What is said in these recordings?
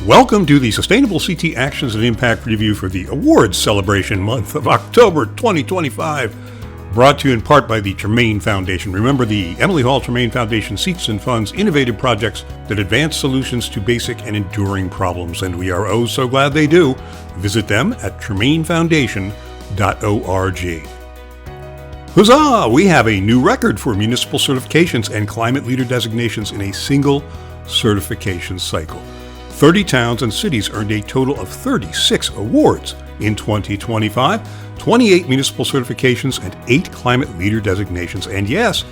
Welcome to the Sustainable CT Actions and Impact Review for the Awards Celebration month of October 2025, brought to you in part by the Tremaine Foundation. Remember, the Emily Hall Tremaine Foundation seeks and funds innovative projects that advance solutions to basic and enduring problems, and we are so glad they do. Visit them at tremainefoundation.org. Huzzah! We have a new record for municipal certifications and climate leader designations in a single certification cycle. 30 towns and cities earned a total of 36 awards in 2025, 28 municipal certifications, and 8 climate leader designations. And yes,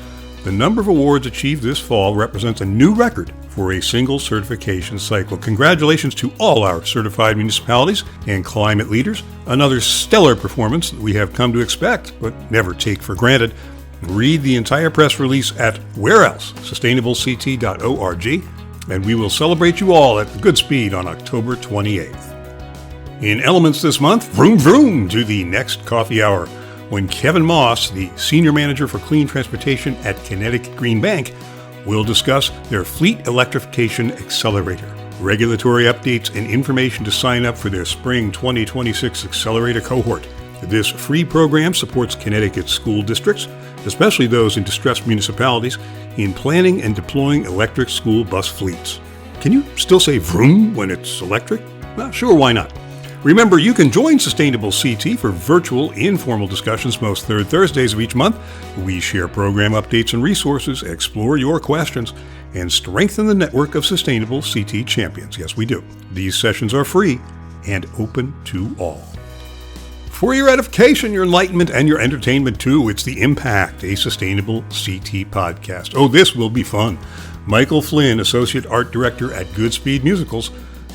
the number of awards achieved this fall represents a new record for a single certification cycle. Congratulations to all our certified municipalities and climate leaders. Another stellar performance that we have come to expect, but never take for granted. Read the entire press release at sustainablect.org. And we will celebrate you all at Goodspeed on October 28th. In Elements this month, vroom vroom to the next coffee hour, when Kevin Moss, the Senior Manager for Clean Transportation at Connecticut Green Bank, will discuss their Fleet Electrification Accelerator, regulatory updates, and information to sign up for their Spring 2026 Accelerator cohort. This free program supports Connecticut school districts, especially those in distressed municipalities, in planning and deploying electric school bus fleets. Can you still say vroom when it's electric? Well, sure, why not? Remember, you can join Sustainable CT for virtual, informal discussions most third Thursdays of each month. We share program updates and resources, explore your questions, and strengthen the network of Sustainable CT champions. Yes, we do. These sessions are free and open to all. For your edification, your enlightenment, and your entertainment too, it's The Impact, a Sustainable CT podcast. Oh, this will be fun. Michael Flynn, Associate Art Director at Goodspeed Musicals,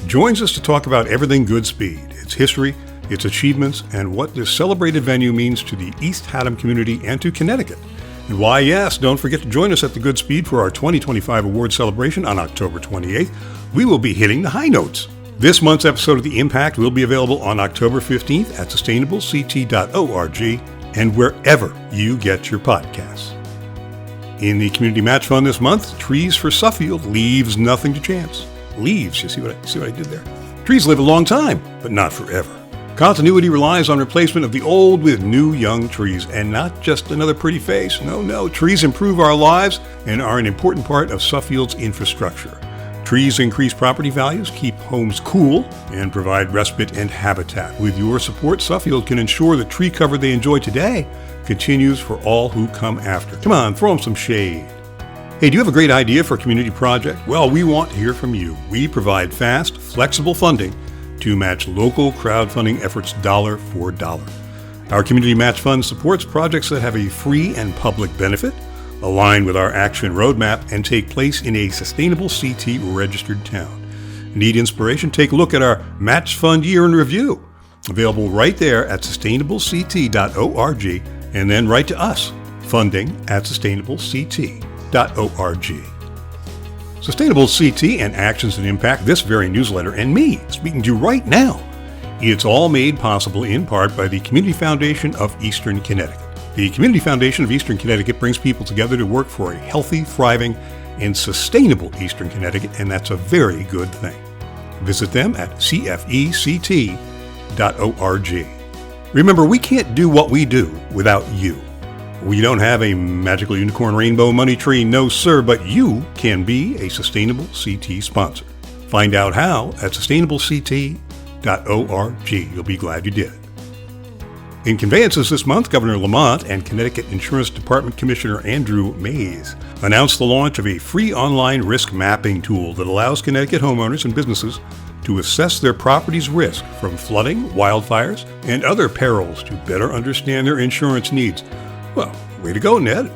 joins us to talk about everything Goodspeed, its history, its achievements, and what this celebrated venue means to the East Haddam community and to Connecticut. And why, yes, don't forget to join us at the Goodspeed for our 2025 award celebration on October 28th. We will be hitting the high notes. This month's episode of The Impact will be available on October 15th at sustainablect.org and wherever you get your podcasts. In the Community Match Fund this month, Trees for Suffield leaves nothing to chance. Leaves, you see what I did there? Trees live a long time, but not forever. Continuity relies on replacement of the old with new young trees, and not just another pretty face. No, trees improve our lives and are an important part of Suffield's infrastructure. Trees increase property values, keep homes cool, and provide respite and habitat. With your support, Suffield can ensure the tree cover they enjoy today continues for all who come after. Come on, throw them some shade. Hey, do you have a great idea for a community project? Well, we want to hear from you. We provide fast, flexible funding to match local crowdfunding efforts dollar for dollar. Our Community Match Fund supports projects that have a free and public benefit, align with our action roadmap, and take place in a Sustainable CT registered town. Need inspiration? Take a look at our Match Fund Year in Review, available right there at sustainablect.org, and then write to us, funding@sustainablect.org. Sustainable CT and Actions and Impact, this very newsletter, and me speaking to you right now. It's all made possible in part by the Community Foundation of Eastern Connecticut. The Community Foundation of Eastern Connecticut brings people together to work for a healthy, thriving, and sustainable Eastern Connecticut, and that's a very good thing. Visit them at cfect.org. Remember, we can't do what we do without you. We don't have a magical unicorn rainbow money tree, no sir, but you can be a Sustainable CT sponsor. Find out how at sustainablect.org. You'll be glad you did. In conveyances this month, Governor Lamont and Connecticut Insurance Department Commissioner Andrew Mays announced the launch of a free online risk mapping tool that allows Connecticut homeowners and businesses to assess their property's risk from flooding, wildfires, and other perils to better understand their insurance needs. Well, way to go, Ned.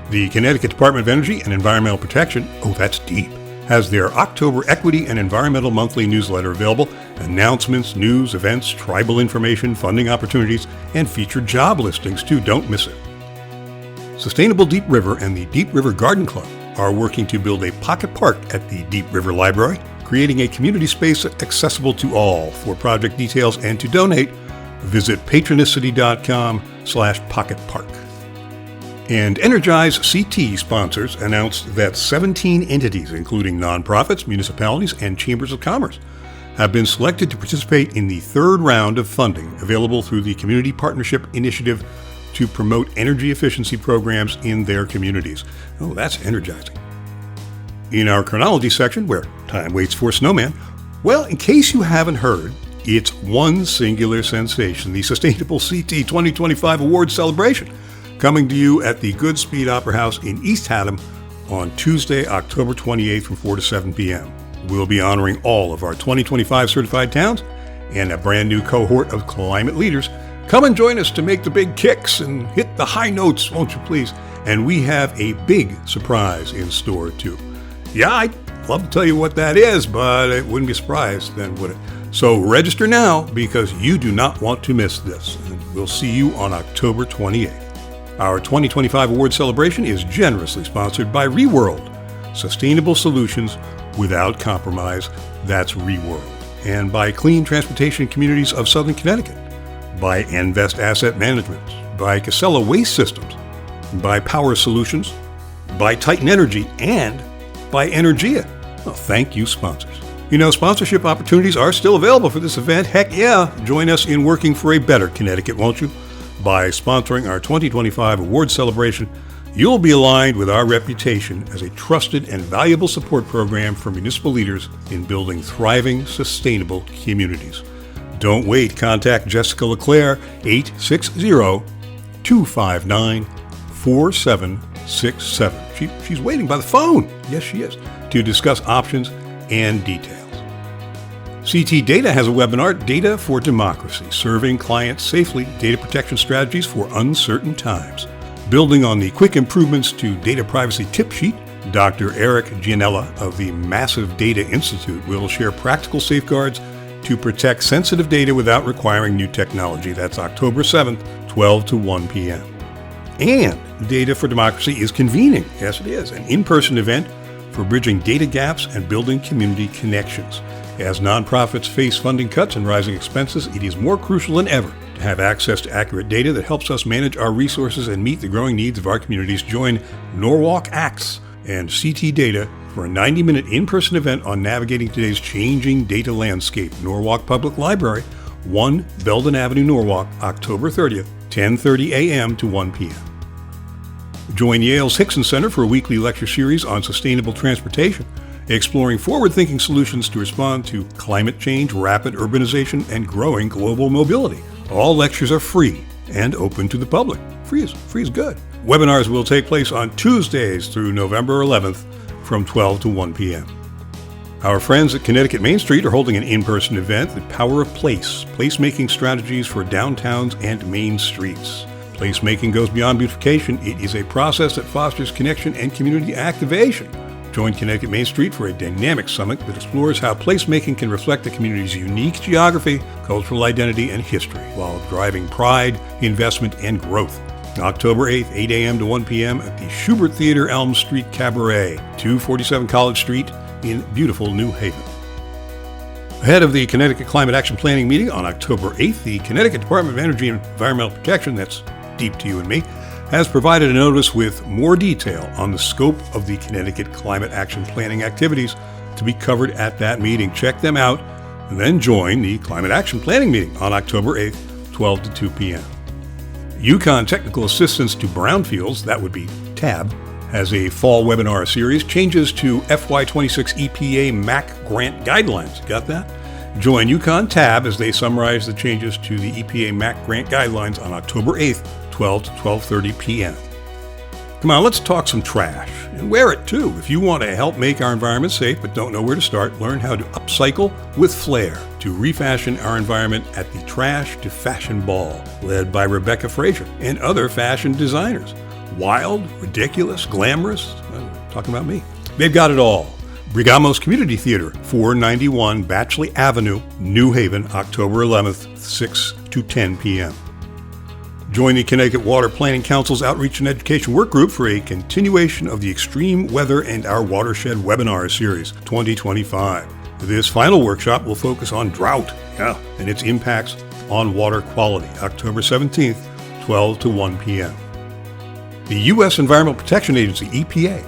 The Connecticut Department of Energy and Environmental Protection, that's deep, has their October Equity and Environmental Monthly newsletter available. Announcements, news, events, tribal information, funding opportunities, and featured job listings too. Don't miss it. Sustainable Deep River and the Deep River Garden Club are working to build a pocket park at the Deep River Library, creating a community space accessible to all. For project details and to donate, visit patronicity.com/pocketpark. And Energize CT sponsors announced that 17 entities, including nonprofits, municipalities, and chambers of commerce, have been selected to participate in the third round of funding available through the Community Partnership Initiative to promote energy efficiency programs in their communities. Oh, that's energizing. In our chronology section, where time waits for snowman, well, in case you haven't heard, it's one singular sensation, the Sustainable CT 2025 Awards Celebration, coming to you at the Goodspeed Opera House in East Haddam on Tuesday, October 28th from 4 to 7 p.m. We'll be honoring all of our 2025 certified towns and a brand new cohort of climate leaders. Come and join us to make the big kicks and hit the high notes, won't you please? And we have a big surprise in store too. Yeah, I'd love to tell you what that is, but it wouldn't be a surprise then, would it? So register now because you do not want to miss this. And we'll see you on October 28th. Our 2025 award celebration is generously sponsored by ReWorld, sustainable solutions without compromise. That's ReWorld. And by Clean Transportation Communities of Southern Connecticut, by Envest Asset Management, by Casella Waste Systems, by Power Solutions, by Titan Energy, and by Energia. Well, thank you, sponsors. You know, sponsorship opportunities are still available for this event. Heck yeah, join us in working for a better Connecticut, won't you? By sponsoring our 2025 award celebration, you'll be aligned with our reputation as a trusted and valuable support program for municipal leaders in building thriving, sustainable communities. Don't wait. Contact Jessica LeClaire, 860-259-4767. She's waiting by the phone. Yes, she is. To discuss options and details. CT Data has a webinar, Data for Democracy, Serving Clients Safely, Data Protection Strategies for Uncertain Times. Building on the quick improvements to data privacy tip sheet, Dr. Eric Gianella of the Massive Data Institute will share practical safeguards to protect sensitive data without requiring new technology. That's October 7th, 12 to 1 p.m. And Data for Democracy is convening, yes it is, an in-person event for bridging data gaps and building community connections. As nonprofits face funding cuts and rising expenses, it is more crucial than ever to have access to accurate data that helps us manage our resources and meet the growing needs of our communities. Join Norwalk Acts and CT Data for a 90-minute in-person event on navigating today's changing data landscape. Norwalk Public Library, 1 Belden Avenue, Norwalk, October 30th, 10:30 a.m. to 1 p.m. Join Yale's Hickson Center for a weekly lecture series on sustainable transportation, exploring forward-thinking solutions to respond to climate change, rapid urbanization, and growing global mobility. All lectures are free and open to the public. Free is good. Webinars will take place on Tuesdays through November 11th from 12 to 1 p.m. Our friends at Connecticut Main Street are holding an in-person event, The Power of Place, Placemaking Strategies for Downtowns and Main Streets. Placemaking goes beyond beautification. It is a process that fosters connection and community activation. Join Connecticut Main Street for a dynamic summit that explores how placemaking can reflect the community's unique geography, cultural identity, and history while driving pride, investment, and growth. October 8th, 8 a.m. to 1 p.m. at the Schubert Theater Elm Street Cabaret, 247 College Street in beautiful New Haven. Ahead of the Connecticut Climate Action Planning meeting on October 8th, the Connecticut Department of Energy and Environmental Protection, that's deep to you and me, has provided a notice with more detail on the scope of the Connecticut Climate Action Planning activities to be covered at that meeting. Check them out and then join the Climate Action Planning meeting on October 8th, 12 to 2 p.m. Yukon Technical Assistance to Brownfields, that would be TAB, has a fall webinar series, Changes to FY26 EPA MAC Grant Guidelines. Got that? Join Yukon TAB as they summarize the changes to the EPA MAC Grant Guidelines on October 8th, 12 to 12:30 p.m. Come on, let's talk some trash. And wear it too. If you want to help make our environment safe but don't know where to start, learn how to upcycle with flair to refashion our environment at the Trash to Fashion Ball, led by Rebecca Frazier and other fashion designers. Wild, ridiculous, glamorous, talking about me. They've got it all. Brigamos Community Theater, 491 Batchley Avenue, New Haven, October 11th, 6 to 10 p.m. Join the Connecticut Water Planning Council's Outreach and Education Work Group for a continuation of the Extreme Weather and Our Watershed Webinar Series 2025. This final workshop will focus on drought and its impacts on water quality, October 17th, 12 to 1 p.m. The U.S. Environmental Protection Agency, EPA,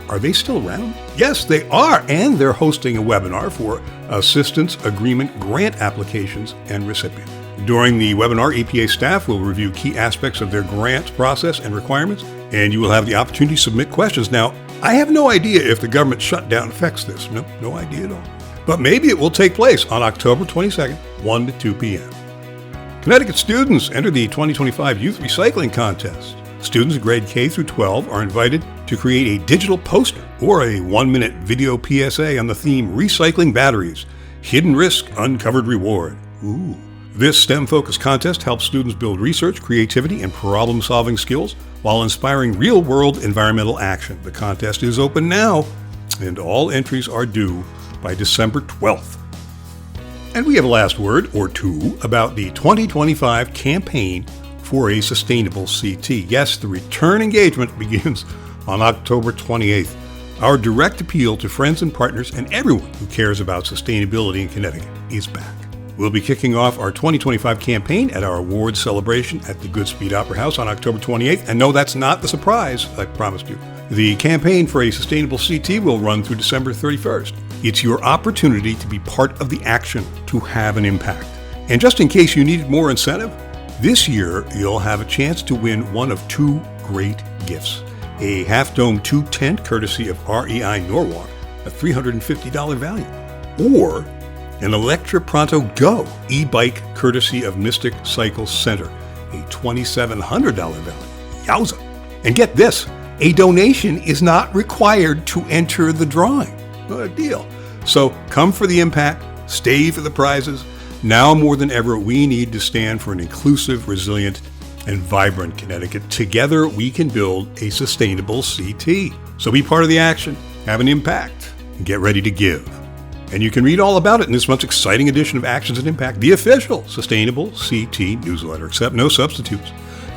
are they still around? Yes, they are, and they're hosting a webinar for Assistance Agreement Grant Applications and Recipients. During the webinar, EPA staff will review key aspects of their grant process and requirements, and you will have the opportunity to submit questions. Now, I have no idea if the government shutdown affects this. No idea at all. But maybe it will take place on October 22nd, 1 to 2 p.m. Connecticut students enter the 2025 Youth Recycling Contest. Students in grade K through 12 are invited to create a digital poster or a 1-minute video PSA on the theme Recycling Batteries, Hidden Risk, Uncovered Reward. Ooh. This STEM-focused contest helps students build research, creativity, and problem-solving skills while inspiring real-world environmental action. The contest is open now, and all entries are due by December 12th. And we have a last word or two about the 2025 campaign for a sustainable CT. Yes, the return engagement begins on October 28th. Our direct appeal to friends and partners and everyone who cares about sustainability in Connecticut is back. We'll be kicking off our 2025 campaign at our awards celebration at the Goodspeed Opera House on October 28th. And no, that's not the surprise I promised you. The campaign for a sustainable CT will run through December 31st. It's your opportunity to be part of the action to have an impact. And just in case you needed more incentive, this year you'll have a chance to win one of two great gifts. A Half Dome 2 tent courtesy of REI Norwalk, a $350 value. Or an Electra Pronto Go e-bike courtesy of Mystic Cycle Center, a $2,700 value. Yowza! And get this, a donation is not required to enter the drawing. What a deal. So come for the impact, stay for the prizes. Now more than ever, we need to stand for an inclusive, resilient, and vibrant Connecticut. Together, we can build a sustainable CT. So be part of the action, have an impact, and get ready to give. And you can read all about it in this month's exciting edition of Actions and Impact, the official Sustainable CT newsletter, except no substitutes.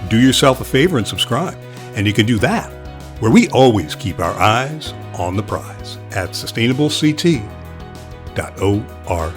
Do yourself a favor and subscribe. And you can do that where we always keep our eyes on the prize at sustainablect.org.